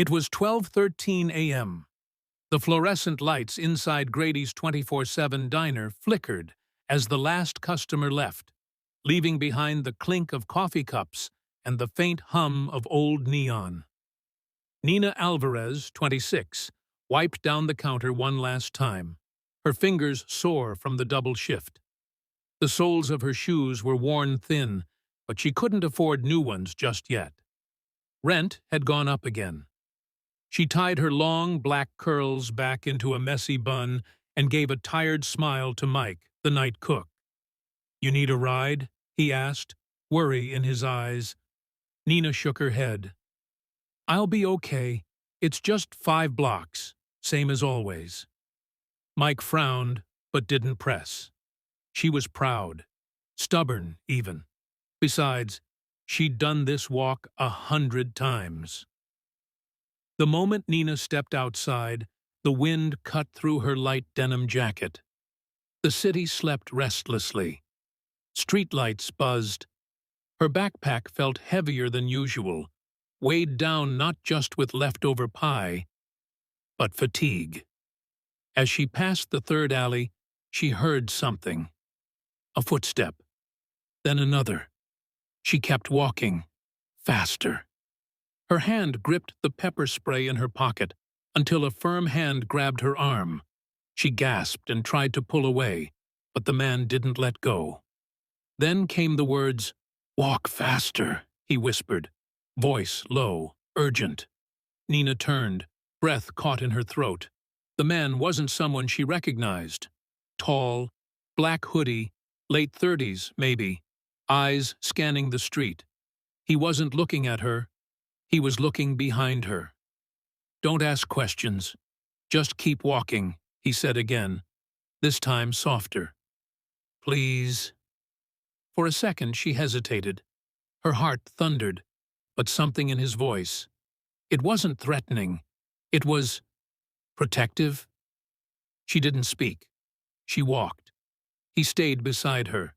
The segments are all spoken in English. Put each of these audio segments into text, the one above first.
It was 12:13 a.m. The fluorescent lights inside Grady's 24/7 diner flickered as the last customer left, leaving behind the clink of coffee cups and the faint hum of old neon. Nina Alvarez, 26, wiped down the counter one last time, her fingers sore from the double shift. The soles of her shoes were worn thin, but she couldn't afford new ones just yet. Rent had gone up again. She tied her long black curls back into a messy bun and gave a tired smile to Mike, the night cook. "You need a ride?" he asked, worry in his eyes. Nina shook her head. "I'll be okay. It's just 5 blocks, same as always." Mike frowned, but didn't press. She was proud, stubborn even. Besides, she'd done this walk 100 times. The moment Nina stepped outside, the wind cut through her light denim jacket. The city slept restlessly. Streetlights buzzed. Her backpack felt heavier than usual, weighed down not just with leftover pie, but fatigue. As she passed the third alley, she heard something. A footstep. Then another. She kept walking. Faster. Her hand gripped the pepper spray in her pocket until a firm hand grabbed her arm. She gasped and tried to pull away, but the man didn't let go. Then came the words, "Walk faster," he whispered, voice low, urgent. Nina turned, breath caught in her throat. The man wasn't someone she recognized. Tall, black hoodie, late 30s, maybe, eyes scanning the street. He wasn't looking at her. He was looking behind her. "Don't ask questions. Just keep walking," he said again, this time softer. "Please." For a second she hesitated. Her heart thundered, but something in his voice. It wasn't threatening. It was protective. She didn't speak. She walked. He stayed beside her.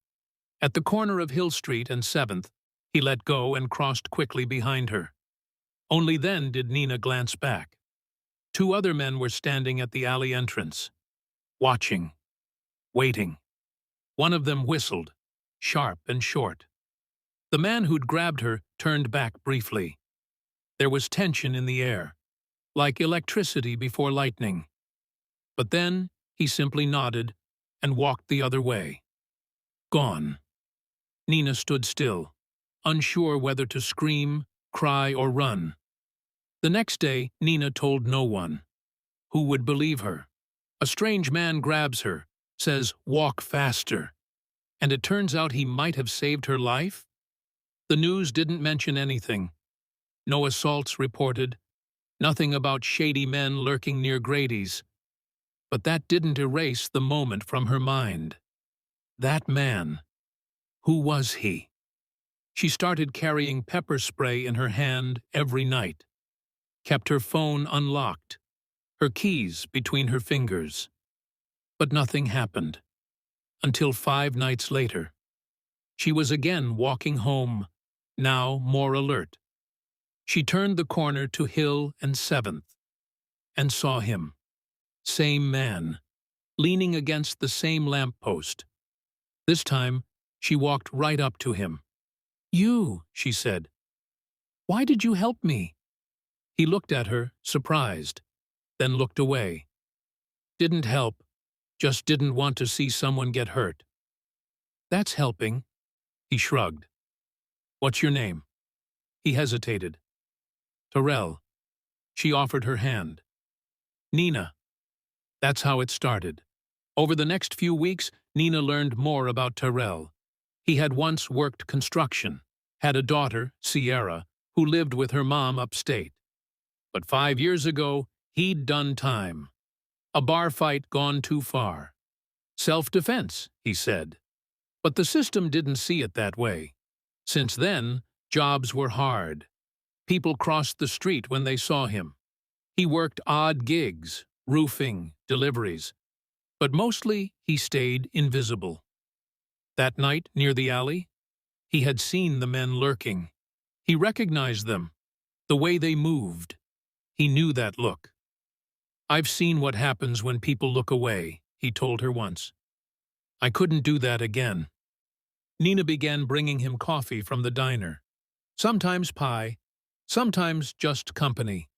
At the corner of Hill Street and 7th, he let go and crossed quickly behind her. Only then did Nina glance back. 2 other men were standing at the alley entrance, watching, waiting. One of them whistled, sharp and short. The man who'd grabbed her turned back briefly. There was tension in the air, like electricity before lightning. But then he simply nodded and walked the other way. Gone. Nina stood still, unsure whether to scream, cry, or run. The next day, Nina told no one. Who would believe her? A strange man grabs her, says, "Walk faster." And it turns out he might have saved her life? The news didn't mention anything. No assaults reported, nothing about shady men lurking near Grady's. But that didn't erase the moment from her mind. That man. Who was he? She started carrying pepper spray in her hand every night. Kept her phone unlocked, her keys between her fingers. But nothing happened. Until 5 nights later. She was again walking home, now more alert. She turned the corner to Hill and 7th, and saw him. Same man, leaning against the same lamppost. This time, she walked right up to him. "You," she said. "Why did you help me?" He looked at her, surprised, then looked away. "Didn't help, just didn't want to see someone get hurt." "That's helping." He shrugged. "What's your name?" He hesitated. "Terrell." She offered her hand. "Nina." That's how it started. Over the next few weeks, Nina learned more about Terrell. He had once worked construction, had a daughter, Sierra, who lived with her mom upstate. But 5 years ago, he'd done time. A bar fight gone too far. Self-defense, he said. But the system didn't see it that way. Since then, jobs were hard. People crossed the street when they saw him. He worked odd gigs, roofing, deliveries. But mostly, he stayed invisible. That night, near the alley, he had seen the men lurking. He recognized them, the way they moved. He knew that look. "I've seen what happens when people look away," he told her once. "I couldn't do that again." Nina began bringing him coffee from the diner. Sometimes pie, sometimes just company.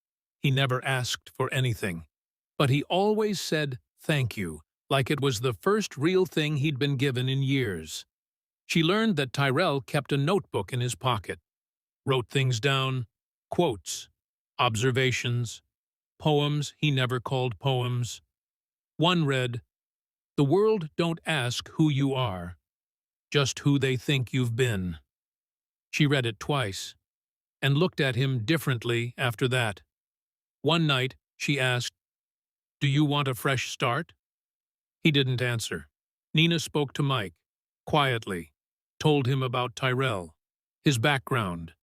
He never asked for anything. But he always said thank you, like it was the first real thing he'd been given in years. She learned that Tyrell kept a notebook in his pocket, wrote things down, quotes, observations, poems he never called poems. One read, "The world don't ask who you are, just who they think you've been." She read it twice, and looked at him differently after that. One night, she asked, "Do you want a fresh start?" He didn't answer. Nina spoke to Mike, quietly, told him about Tyrell, his background.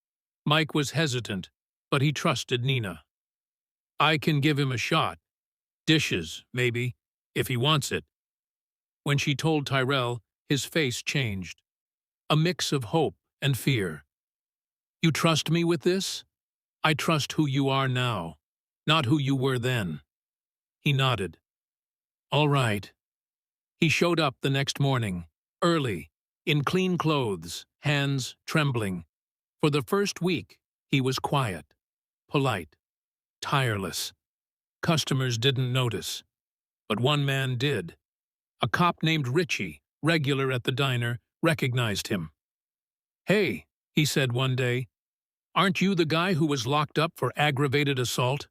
Mike was hesitant, but he trusted Nina. "I can give him a shot. Dishes, maybe, if he wants it." When she told Tyrell, his face changed. A mix of hope and fear. "You trust me with this? I trust who you are now, not who you were then." He nodded. "All right." He showed up the next morning, early, in clean clothes, hands trembling. For the first week, he was quiet, polite, tireless. Customers didn't notice, but one man did. A cop named Richie, regular at the diner, recognized him. "Hey," he said one day, "aren't you the guy who was locked up for aggravated assault?"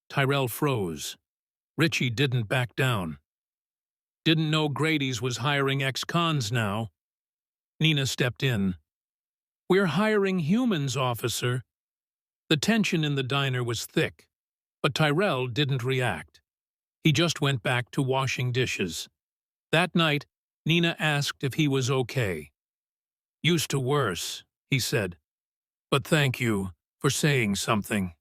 Tyrell froze. Richie didn't back down. "Didn't know Grady's was hiring ex-cons now." Nina stepped in. "We're hiring humans, officer." The tension in the diner was thick, but Tyrell didn't react. He just went back to washing dishes. That night, Nina asked if he was okay. "Used to worse," he said. "But thank you for saying something."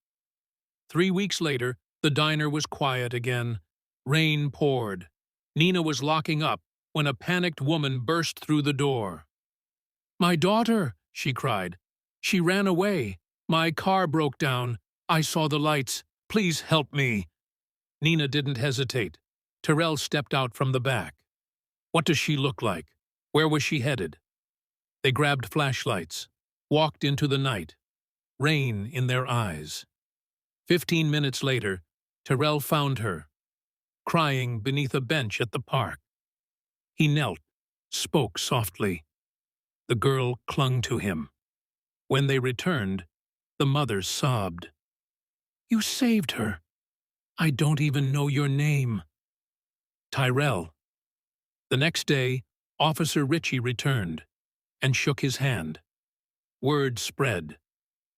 3 weeks later, the diner was quiet again. Rain poured. Nina was locking up when a panicked woman burst through the door. "My daughter!" she cried. "She ran away. My car broke down. I saw the lights. Please help me." Nina didn't hesitate. Tyrell stepped out from the back. "What does she look like? Where was she headed?" They grabbed flashlights, walked into the night, rain in their eyes. 15 minutes later, Tyrell found her, crying beneath a bench at the park. He knelt, spoke softly. The girl clung to him. When they returned, the mother sobbed. "You saved her. I don't even know your name." "Tyrell." The next day, Officer Richie returned and shook his hand. Word spread,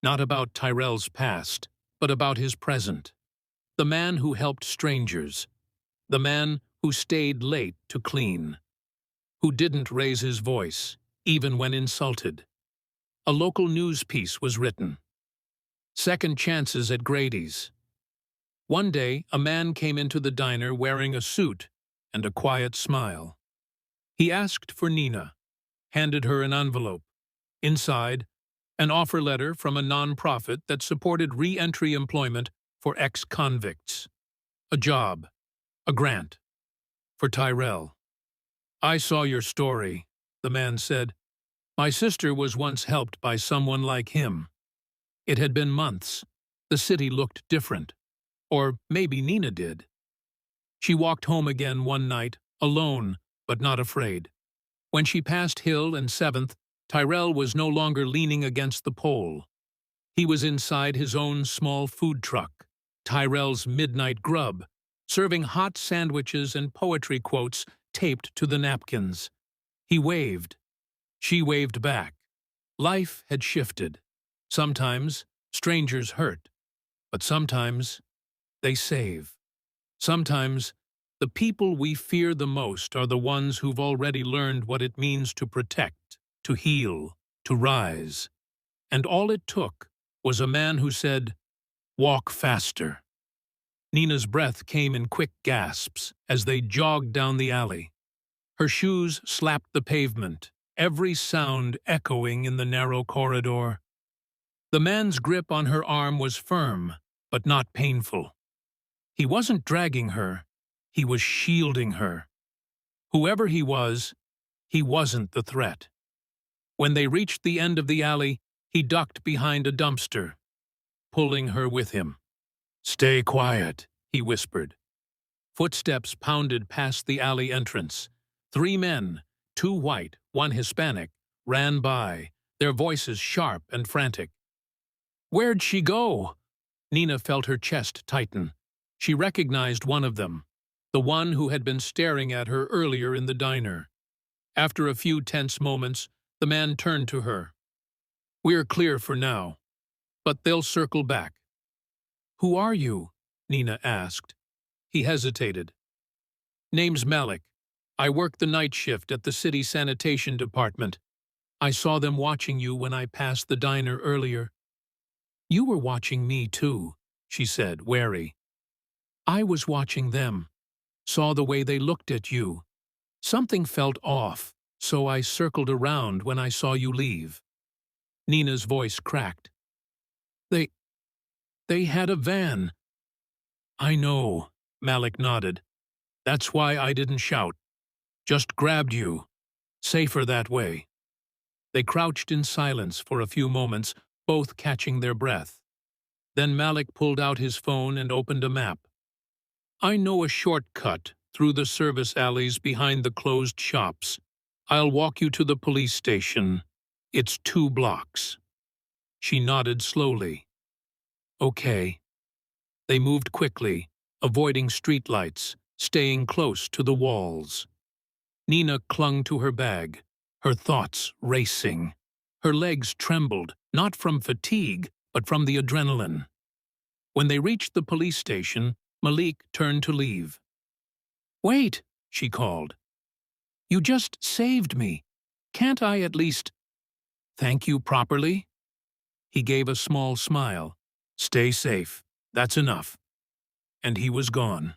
not about Tyrell's past, but about his present. The man who helped strangers. The man who stayed late to clean. Who didn't raise his voice, even when insulted. A local news piece was written. Second chances at Grady's. One day, a man came into the diner wearing a suit and a quiet smile. He asked for Nina, handed her an envelope. Inside, an offer letter from a non-profit that supported re-entry employment for ex-convicts. A job, a grant, for Tyrell. "I saw your story," the man said. "My sister was once helped by someone like him." It had been months. The city looked different. Or maybe Nina did. She walked home again one night, alone, but not afraid. When she passed Hill and 7th, Tyrell was no longer leaning against the pole. He was inside his own small food truck, Tyrell's Midnight Grub, serving hot sandwiches and poetry quotes taped to the napkins. He waved. She waved back. Life had shifted. Sometimes strangers hurt, but sometimes they save. Sometimes the people we fear the most are the ones who've already learned what it means to protect, to heal, to rise. And all it took was a man who said, "Walk faster." Nina's breath came in quick gasps as they jogged down the alley. Her shoes slapped the pavement, every sound echoing in the narrow corridor. The man's grip on her arm was firm, but not painful. He wasn't dragging her, he was shielding her. Whoever he wasn't the threat. When they reached the end of the alley, he ducked behind a dumpster, pulling her with him. "Stay quiet," he whispered. Footsteps pounded past the alley entrance. 3 men, 2 white, 1 Hispanic, ran by, their voices sharp and frantic. "Where'd she go?" Nina felt her chest tighten. She recognized one of them, the one who had been staring at her earlier in the diner. After a few tense moments, the man turned to her. "We're clear for now, but they'll circle back." "Who are you?" Nina asked. He hesitated. "Name's Malik. I work the night shift at the city sanitation department. I saw them watching you when I passed the diner earlier." "You were watching me too," she said, wary. "I was watching them, saw the way they looked at you. Something felt off, so I circled around when I saw you leave." Nina's voice cracked. They had a van." "I know," Malik nodded. "That's why I didn't shout. Just grabbed you. Safer that way." They crouched in silence for a few moments, both catching their breath. Then Malik pulled out his phone and opened a map. "I know a shortcut through the service alleys behind the closed shops. I'll walk you to the police station. It's 2 blocks." She nodded slowly. "Okay." They moved quickly, avoiding streetlights, staying close to the walls. Nina clung to her bag, her thoughts racing. Her legs trembled, not from fatigue, but from the adrenaline. When they reached the police station, Malik turned to leave. "Wait," she called. "You just saved me. Can't I at least thank you properly?" He gave a small smile. "Stay safe. That's enough." And he was gone.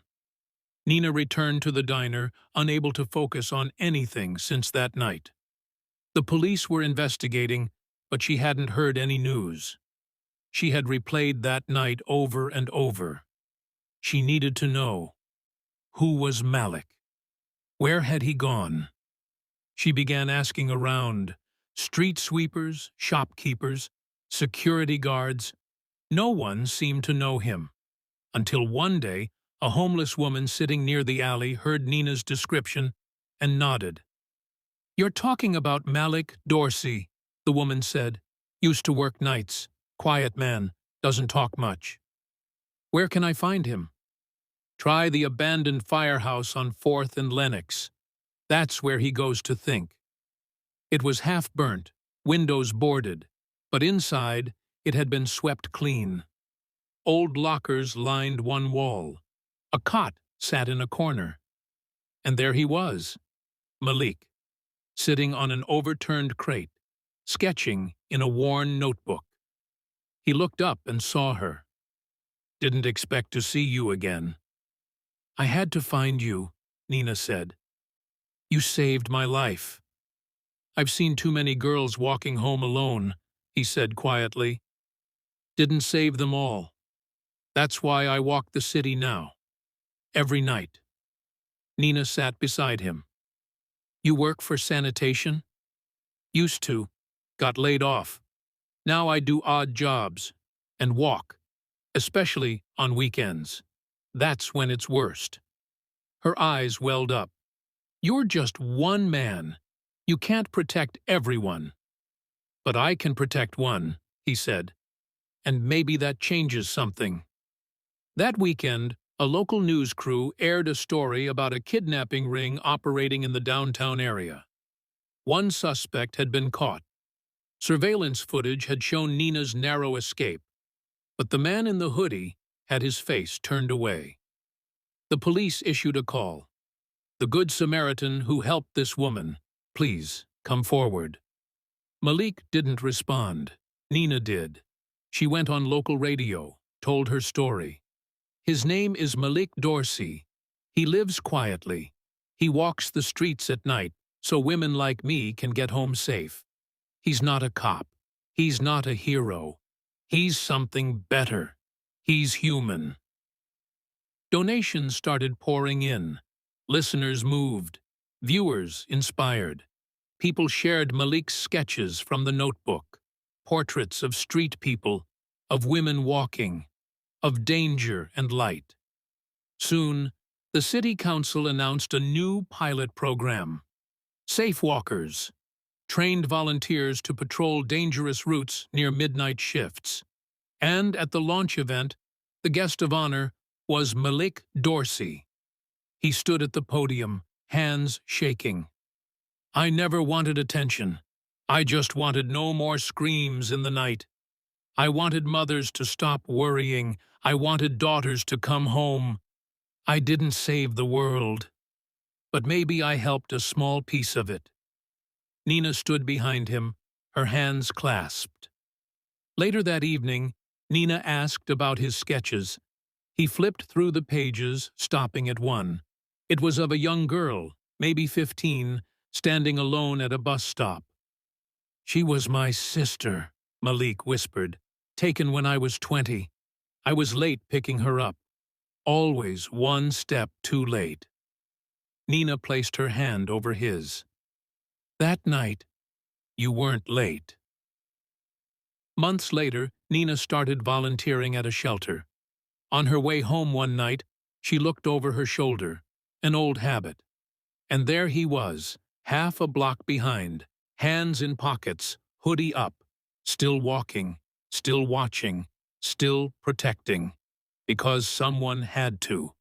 Nina returned to the diner, unable to focus on anything since that night. The police were investigating, but she hadn't heard any news. She had replayed that night over and over. She needed to know. Who was Malik? Where had he gone? She began asking around. Street sweepers, shopkeepers, security guards. No one seemed to know him. Until one day, a homeless woman sitting near the alley heard Nina's description and nodded. "You're talking about Malik Dorsey," the woman said. "Used to work nights. Quiet man, doesn't talk much." "Where can I find him?" "Try the abandoned firehouse on 4th and Lenox. That's where he goes to think." It was half-burnt, windows boarded, but inside it had been swept clean. Old lockers lined one wall. A cot sat in a corner. And there he was, Malik, sitting on an overturned crate, sketching in a worn notebook. He looked up and saw her. "Didn't expect to see you again." "I had to find you," Nina said. "You saved my life." "I've seen too many girls walking home alone," he said quietly. "Didn't save them all. That's why I walk the city now. Every night." Nina sat beside him. "You work for sanitation?" "Used to. Got laid off. Now I do odd jobs. And walk. Especially on weekends. That's when it's worst." Her eyes welled up. "You're just one man. You can't protect everyone." "But I can protect one," he said. "And maybe that changes something." That weekend, a local news crew aired a story about a kidnapping ring operating in the downtown area. One suspect had been caught. Surveillance footage had shown Nina's narrow escape, but the man in the hoodie had his face turned away. The police issued a call. "The Good Samaritan who helped this woman, please come forward." Malik didn't respond. Nina did. She went on local radio, told her story. "His name is Malik Dorsey. He lives quietly. He walks the streets at night so women like me can get home safe. He's not a cop. He's not a hero. He's something better." He's human. Donations started pouring in. Listeners moved. Viewers inspired. People shared Malik's sketches from the notebook. Portraits of street people, of women walking, of danger and light. Soon, the city council announced a new pilot program. Safe walkers, trained volunteers to patrol dangerous routes near midnight shifts. And at the launch event, the guest of honor was Malik Dorsey. He stood at the podium, hands shaking. I never wanted attention. I just wanted no more screams in the night. I wanted mothers to stop worrying. I wanted daughters to come home. I didn't save the world, but maybe I helped a small piece of it. Nina stood behind him, her hands clasped. Later that evening, Nina asked about his sketches. He flipped through the pages, stopping at one. It was of a young girl, maybe 15, standing alone at a bus stop. She was my sister, Malik whispered, taken when I was 20. I was late picking her up. Always one step too late. Nina placed her hand over his. That night, you weren't late. Months later, Nina started volunteering at a shelter. On her way home one night, she looked over her shoulder, an old habit. And there he was, half a block behind, hands in pockets, hoodie up, still walking, still watching, still protecting, because someone had to.